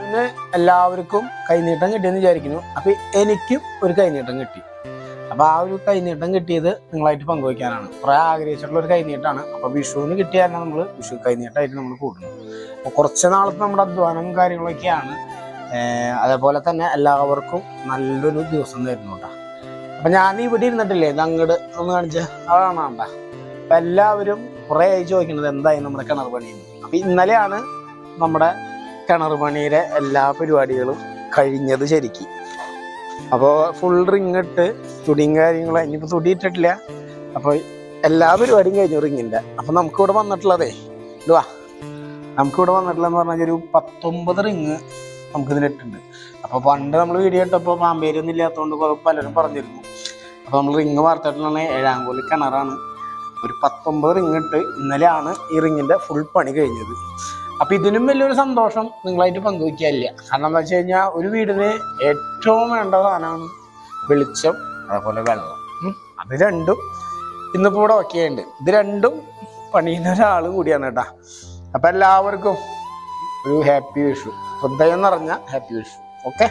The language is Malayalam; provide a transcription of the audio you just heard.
വിഷുവിന് എല്ലാവർക്കും കൈനീട്ടം കിട്ടിയെന്ന് വിചാരിക്കുന്നു. അപ്പം എനിക്കും ഒരു കൈനീട്ടം കിട്ടി. അപ്പം ആ ഒരു കൈനീട്ടം കിട്ടിയത് നിങ്ങളായിട്ട് പങ്കുവയ്ക്കാനാണ്. കുറേ ആഗ്രഹിച്ചിട്ടുള്ള ഒരു കൈനീട്ടമാണ്. അപ്പം വിഷുവിന് കിട്ടിയ തന്നെ നമ്മൾ വിഷു കൈനീട്ടമായിട്ട് നമ്മൾ കൂടുന്നു. അപ്പോൾ കുറച്ച് നാളത്തെ നമ്മുടെ അധ്വാനവും കാര്യങ്ങളൊക്കെയാണ്. അതേപോലെ തന്നെ എല്ലാവർക്കും നല്ലൊരു ദിവസം തരുന്നു കേട്ടോ. അപ്പം ഞാൻ ഇവിടെ ഇരുന്നിട്ടില്ലേ, ഇത് അങ്ങോട്ട് ഒന്ന് കാണിച്ച അതാണ് വേണ്ട. അപ്പം എല്ലാവരും കുറേ ആയി ചോദിക്കുന്നത് എന്തായി നമ്മുടെ കിണർ പണിയെന്ന്. അപ്പം ഇന്നലെയാണ് നമ്മുടെ കിണർ പണിയുടെ എല്ലാ പരിപാടികളും കഴിഞ്ഞത് ശരിക്കും. അപ്പോൾ ഫുൾ റിങ് ഇട്ട് തുടിയും കാര്യങ്ങളും, ഇനിയിപ്പോൾ തുടി ഇട്ടിട്ടില്ല. അപ്പോൾ എല്ലാ പരിപാടിയും കഴിഞ്ഞു റിങ്ങിൻ്റെ. അപ്പം നമുക്കിവിടെ വന്നിട്ടുള്ളതേ ഇതുവാ, നമുക്കിവിടെ വന്നിട്ടുള്ളതെന്ന് പറഞ്ഞാൽ ഒരു 19 റിങ് നമുക്കിതിലിട്ടുണ്ട്. അപ്പോൾ പണ്ട് നമ്മൾ വീഡിയോ ഇട്ടപ്പോൾ പാമ്പേരൊന്നും ഇല്ലാത്തതുകൊണ്ട് പലരും പറഞ്ഞിരുന്നു. അപ്പോൾ നമ്മൾ റിങ് വാർത്തിട്ടുള്ള 7 കോല് കിണറാണ്. ഒരു 19 റിങ് ഇട്ട് ഇന്നലെയാണ് ഈ റിങ്ങിൻ്റെ ഫുൾ പണി കഴിഞ്ഞത്. അപ്പം ഇതിനും വലിയൊരു സന്തോഷം നിങ്ങളായിട്ട് പങ്കുവയ്ക്കാനില്ല. കാരണം എന്താ വെച്ച് കഴിഞ്ഞാൽ ഒരു വീടിന് ഏറ്റവും വേണ്ട സാധനമാണ് വെളിച്ചം, അതേപോലെ വെള്ളം. അത് രണ്ടും ഇന്നിപ്പോൾ ഇവിടെ ഒക്കെയുണ്ട്. ഇത് രണ്ടും പണിയുന്ന ഒരാൾ കൂടിയാണ് കേട്ടോ. അപ്പം എല്ലാവർക്കും ഒരു ഹാപ്പി വിഷു, ഹൃദയം നിറഞ്ഞ ഹാപ്പി വിഷു. ഓക്കെ.